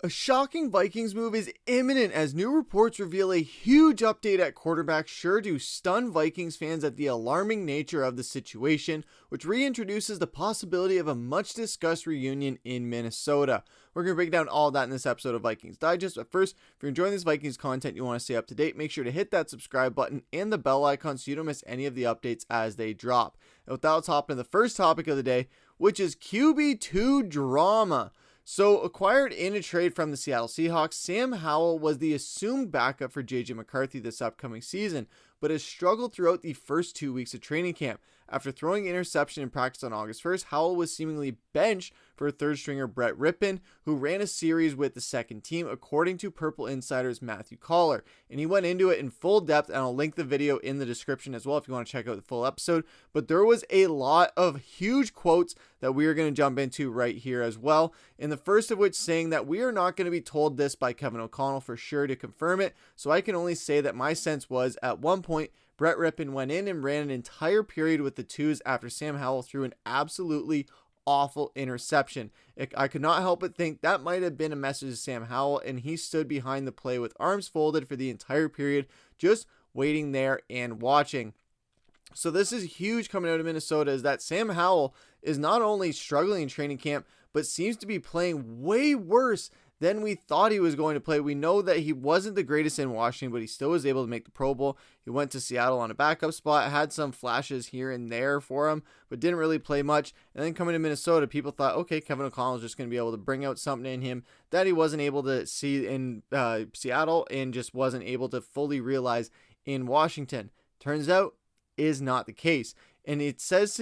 A shocking Vikings move is imminent as new reports reveal a huge update at quarterback, sure to stun Vikings fans at the alarming nature of the situation, which reintroduces the possibility of a much discussed reunion in Minnesota. We're going to break down all of that in this episode of Vikings Digest, but first, if you're enjoying this Vikings content, you want to stay up to date, make sure to hit that subscribe button and the bell icon so you don't miss any of the updates as they drop. And with that, let's hop into the first topic of the day, which is QB2 Drama. So, acquired in a trade from the Seattle Seahawks, Sam Howell was the assumed backup for J.J. McCarthy this upcoming season, but has struggled throughout the first 2 weeks of training camp. After throwing an interception in practice on August 1st, Howell was seemingly benched for third stringer Brett Rypien, who ran a series with the second team, according to Purple Insider's Matthew Collar. And he went into it in full depth, and I'll link the video in the description as well if you want to check out the full episode. But there was a lot of huge quotes that we are going to jump into right here as well. And the first of which saying that we are not going to be told this by Kevin O'Connell for sure to confirm it. So I can only say that my sense was at one point, Brett Rypien went in and ran an entire period with the twos after Sam Howell threw an absolutely awful interception. I could not help but think that might have been a message to Sam Howell, and he stood behind the play with arms folded for the entire period, just waiting there and watching. So this is huge coming out of Minnesota, is that Sam Howell is not only struggling in training camp, but seems to be playing way worse than we thought he was going to play. We know that he wasn't the greatest in Washington, but he still was able to make the Pro Bowl. He went to Seattle on a backup spot, had some flashes here and there for him, but didn't really play much. And then coming to Minnesota, people thought, okay, Kevin O'Connell is just going to be able to bring out something in him that he wasn't able to see in Seattle and just wasn't able to fully realize in Washington. Turns out, is not the case. And it says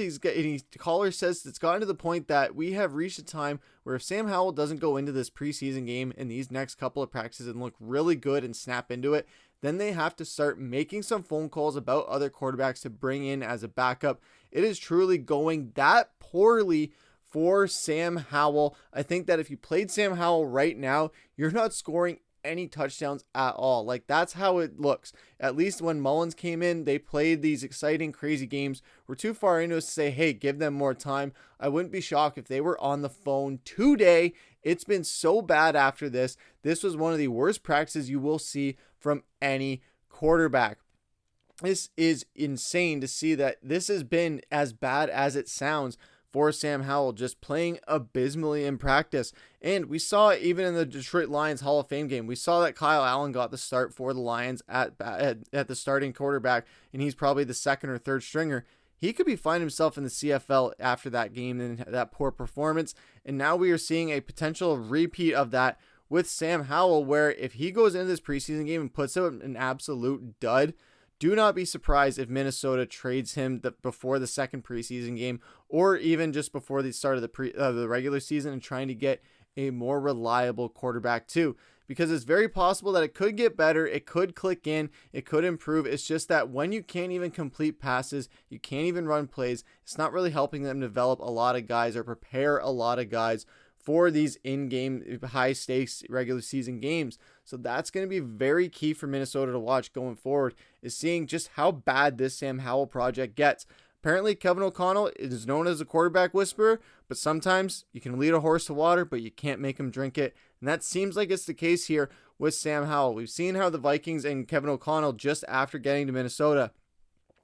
Collar says it's gotten to the point that we have reached a time where if Sam Howell doesn't go into this preseason game in these next couple of practices and look really good and snap into it, then they have to start making some phone calls about other quarterbacks to bring in as a backup. It is truly going that poorly for Sam Howell. I think that if you played Sam Howell right now, you're not scoring any touchdowns at all. Like, that's how it looks. At least when Mullins came in, they played these exciting, crazy games. We're too far into us to say, hey, give them more time. I wouldn't be shocked if they were on the phone today. It's been so bad after this. This was one of the worst practices you will see from any quarterback. This is insane to see that this has been as bad as it sounds for Sam Howell, just playing abysmally in practice. And we saw it even in the Detroit Lions Hall of Fame game. We saw that Kyle Allen got the start for the Lions at the starting quarterback, and he's probably the second or third stringer. He could be finding himself in the CFL after that game and that poor performance. And now we are seeing a potential repeat of that with Sam Howell, where if he goes into this preseason game and puts out an absolute dud, do not be surprised if Minnesota trades him before the second preseason game, or even just before the start of the regular season, and trying to get a more reliable quarterback too. Because it's very possible that it could get better, it could click in, it could improve. It's just that when you can't even complete passes, you can't even run plays, it's not really helping them develop a lot of guys or prepare a lot of guys for these in-game, high-stakes regular season games. So that's going to be very key for Minnesota to watch going forward, is seeing just how bad this Sam Howell project gets. Apparently, Kevin O'Connell is known as a quarterback whisperer, but sometimes you can lead a horse to water, but you can't make him drink it. And that seems like it's the case here with Sam Howell. We've seen how the Vikings and Kevin O'Connell, just after getting to Minnesota,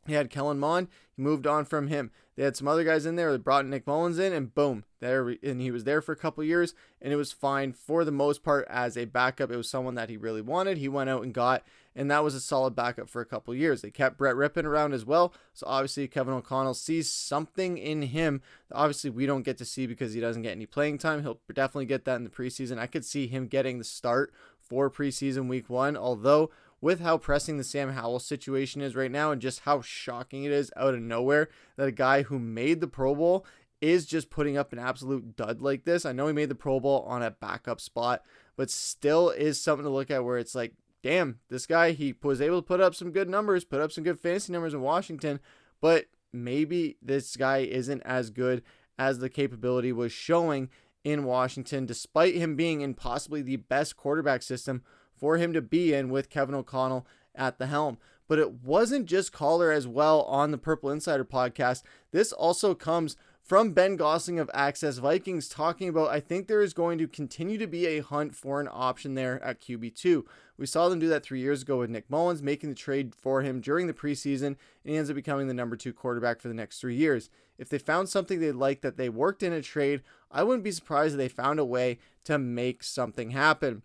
he had Kellen Mond, he moved on from him. They had some other guys in there. They brought Nick Mullins in, and boom, and he was there for a couple years, and it was fine for the most part as a backup. It was someone that he really wanted. He went out and got, and that was a solid backup for a couple years. They kept Brett Rypien around as well, so obviously Kevin O'Connell sees something in him that obviously we don't get to see because he doesn't get any playing time. He'll definitely get that in the preseason. I could see him getting the start for preseason week 1, although with how pressing the Sam Howell situation is right now and just how shocking it is out of nowhere that a guy who made the Pro Bowl is just putting up an absolute dud like this. I know he made the Pro Bowl on a backup spot, but still is something to look at where it's like, damn, this guy, he was able to put up some good numbers, put up some good fantasy numbers in Washington, but maybe this guy isn't as good as the capability was showing in Washington, despite him being in possibly the best quarterback system for him to be in with Kevin O'Connell at the helm. But it wasn't just Collar as well on the Purple Insider podcast. This also comes From Ben Gosling of Access Vikings talking about, I think there is going to continue to be a hunt for an option there at QB2. We saw them do that 3 years ago with Nick Mullins, making the trade for him during the preseason, and he ends up becoming the number 2 quarterback for the next 3 years. If they found something they liked that they worked in a trade, I wouldn't be surprised if they found a way to make something happen.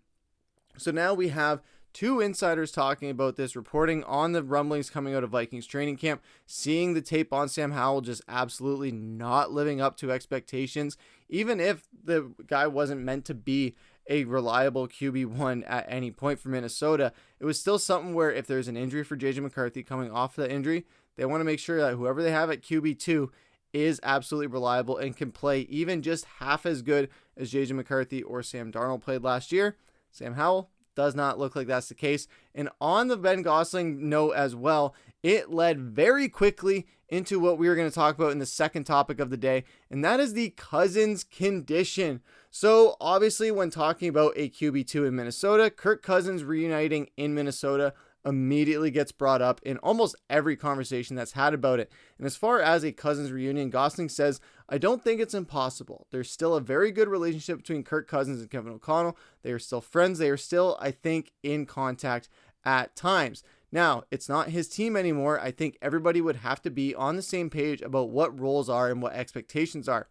So now we have 2 insiders talking about this, reporting on the rumblings coming out of Vikings training camp, seeing the tape on Sam Howell just absolutely not living up to expectations, even if the guy wasn't meant to be a reliable QB1 at any point for Minnesota. It was still something where if there's an injury for JJ McCarthy coming off the injury, they want to make sure that whoever they have at QB2 is absolutely reliable and can play even just half as good as JJ McCarthy or Sam Darnold played last year. Sam Howell does not look like that's the case. And on the Ben Gosling note as well, it led very quickly into what we were going to talk about in the second topic of the day, and that is the Cousins condition. So obviously when talking about a QB2 in Minnesota, Kirk Cousins reuniting in Minnesota immediately gets brought up in almost every conversation that's had about it. And as far as a Cousins reunion, Gosling says, I don't think it's impossible. There's still a very good relationship between Kirk Cousins and Kevin O'Connell. They are still friends. They are still, I think, in contact at times. Now, it's not his team anymore. I think everybody would have to be on the same page about what roles are and what expectations are.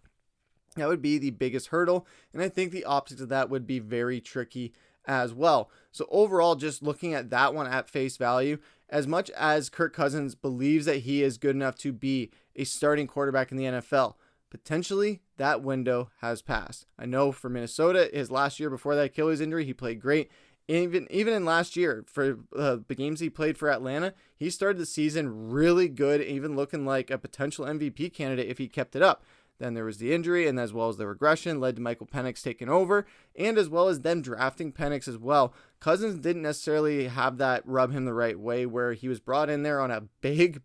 That would be the biggest hurdle. And I think the opposite of that would be very tricky as well. So overall, just looking at that one at face value, as much as Kirk Cousins believes that he is good enough to be a starting quarterback in the NFL, potentially that window has passed. I know for Minnesota, his last year before that Achilles injury, he played great. Even in last year, for the games he played for Atlanta, he started the season really good, even looking like a potential MVP candidate if he kept it up. Then there was the injury, and as well as the regression led to Michael Penix taking over, and as well as them drafting Penix as well. Cousins didn't necessarily have that rub him the right way, where he was brought in there on a big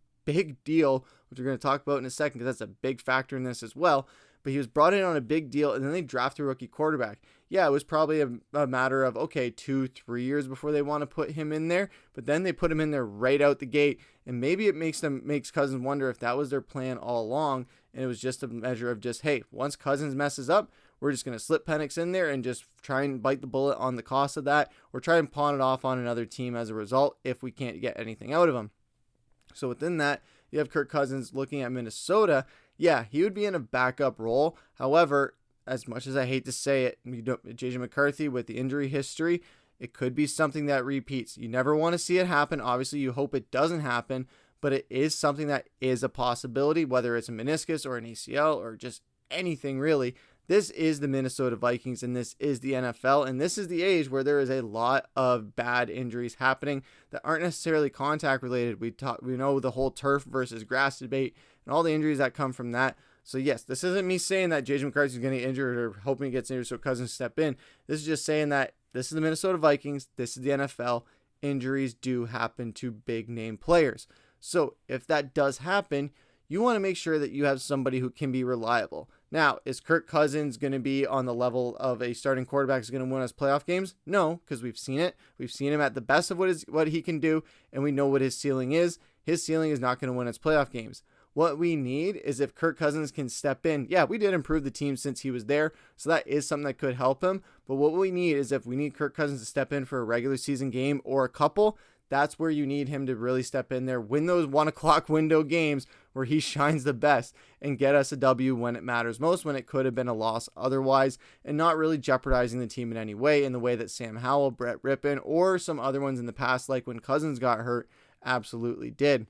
deal, which we're going to talk about in a second because that's a big factor in this as well. But he was brought in on a big deal, and then they draft a rookie quarterback. Yeah, it was probably a matter of, 2-3 years before they want to put him in there, but then they put him in there right out the gate, and maybe it makes Cousins wonder if that was their plan all along, and it was just a measure of just, hey, once Cousins messes up, we're just going to slip Penix in there and just try and bite the bullet on the cost of that, or try and pawn it off on another team as a result if we can't get anything out of him. So within that, you have Kirk Cousins looking at Minnesota. Yeah, he would be in a backup role. However, as much as I hate to say it, JJ McCarthy with the injury history, it could be something that repeats. You never want to see it happen. Obviously, you hope it doesn't happen, but it is something that is a possibility, whether it's a meniscus or an ACL or just anything really. This is the Minnesota Vikings, and this is the NFL, and this is the age where there is a lot of bad injuries happening that aren't necessarily contact related. We know the whole turf versus grass debate and all the injuries that come from that. So yes, this isn't me saying that JJ McCarthy is going to get injured or hoping he gets injured so Cousins step in. This is just saying that this is the Minnesota Vikings. This is the NFL. Injuries do happen to big name players. So if that does happen, you want to make sure that you have somebody who can be reliable. Now, is Kirk Cousins going to be on the level of a starting quarterback who's going to win us playoff games? No, because we've seen it. We've seen him at the best of what he can do, and we know what his ceiling is. His ceiling is not going to win us playoff games. What we need is if Kirk Cousins can step in. Yeah, we did improve the team since he was there, so that is something that could help him. But what we need is if we need Kirk Cousins to step in for a regular season game or a couple, that's where you need him to really step in there, win those 1 o'clock window games where he shines the best and get us a W when it matters most, when it could have been a loss otherwise, and not really jeopardizing the team in any way, in the way that Sam Howell, Brett Rippon, or some other ones in the past, like when Cousins got hurt, absolutely did.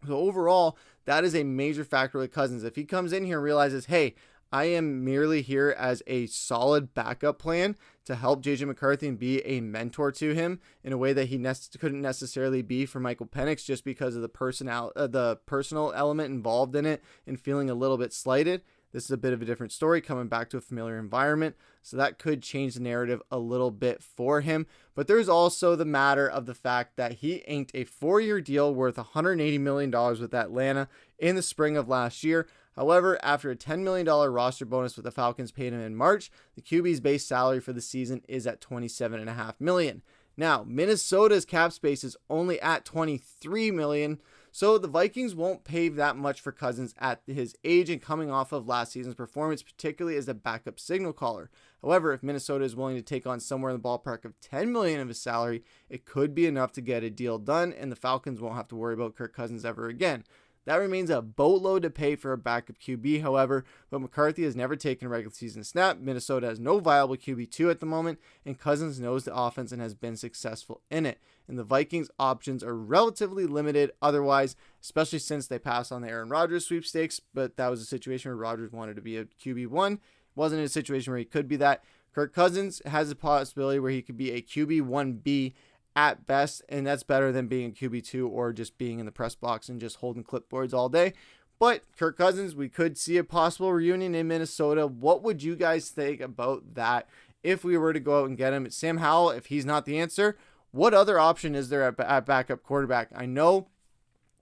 So overall, that is a major factor with Cousins. If he comes in here and realizes, hey, I am merely here as a solid backup plan to help JJ McCarthy and be a mentor to him in a way that he couldn't necessarily be for Michael Penix, just because of the personal element involved in it and feeling a little bit slighted. This is a bit of a different story, coming back to a familiar environment, so that could change the narrative a little bit for him. But there's also the matter of the fact that he inked a 4-year deal worth $180 million with Atlanta in the spring of last year. However, after a $10 million roster bonus with the Falcons paid him in March, the QB's base salary for the season is at $27.5 million. Now, Minnesota's cap space is only at $23 million, So the Vikings won't pay that much for Cousins at his age and coming off of last season's performance, particularly as a backup signal caller. However, if Minnesota is willing to take on somewhere in the ballpark of $10 million of his salary, it could be enough to get a deal done, and the Falcons won't have to worry about Kirk Cousins ever again. That remains a boatload to pay for a backup QB, however, but McCarthy has never taken a regular season snap. Minnesota has no viable QB2 at the moment, and Cousins knows the offense and has been successful in it. And the Vikings' options are relatively limited otherwise, especially since they passed on the Aaron Rodgers sweepstakes, but that was a situation where Rodgers wanted to be a QB1. Wasn't in a situation where he could be that. Kirk Cousins has a possibility where he could be a QB1B at best, and that's better than being a QB2 or just being in the press box and just holding clipboards all day. But Kirk Cousins, we could see a possible reunion in Minnesota. What would you guys think about that if we were to go out and get him? Sam Howell, if he's not the answer, what other option is there at backup quarterback? I know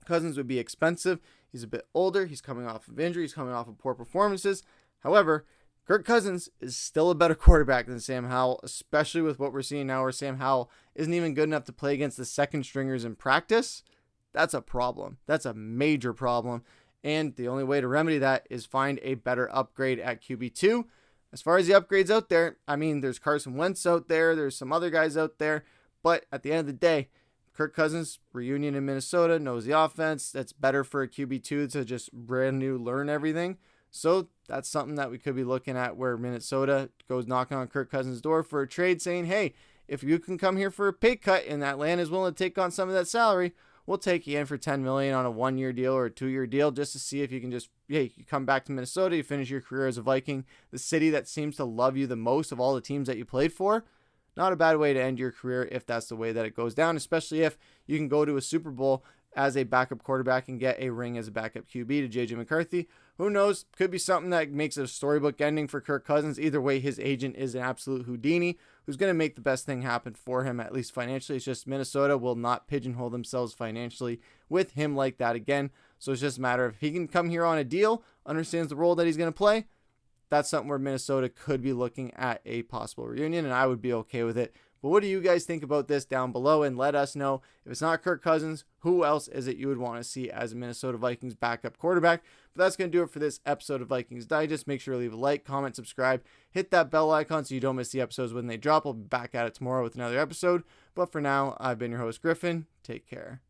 Cousins would be expensive. He's a bit older. He's coming off of injury. He's coming off of poor performances. However, Kirk Cousins is still a better quarterback than Sam Howell, especially with what we're seeing now where Sam Howell isn't even good enough to play against the second stringers in practice. That's a problem. That's a major problem. And the only way to remedy that is find a better upgrade at QB2. As far as the upgrades out there, I mean, there's Carson Wentz out there. There's some other guys out there. But at the end of the day, Kirk Cousins, reunion in Minnesota, knows the offense. That's better for a QB2 to just brand new learn everything. So that's something that we could be looking at where Minnesota goes knocking on Kirk Cousins' door for a trade saying, hey, if you can come here for a pay cut and Atlanta is willing to take on some of that salary, we'll take you in for $10 million on a 1-year deal or a 2-year deal just to see if you can just, you come back to Minnesota, you finish your career as a Viking, the city that seems to love you the most of all the teams that you played for. Not a bad way to end your career if that's the way that it goes down, especially if you can go to a Super Bowl as a backup quarterback and get a ring as a backup QB to JJ McCarthy. Who knows? Could be something that makes a storybook ending for Kirk Cousins. Either way, his agent is an absolute Houdini who's going to make the best thing happen for him, at least financially. It's just Minnesota will not pigeonhole themselves financially with him like that again. So it's just a matter of if he can come here on a deal, understands the role that he's going to play, that's something where Minnesota could be looking at a possible reunion, and I would be okay with it. But what do you guys think about this down below? And let us know, if it's not Kirk Cousins, who else is it you would want to see as a Minnesota Vikings backup quarterback? But that's going to do it for this episode of Vikings Digest. Make sure to leave a like, comment, subscribe, hit that bell icon so you don't miss the episodes when they drop. We'll be back at it tomorrow with another episode. But for now, I've been your host, Griffen. Take care.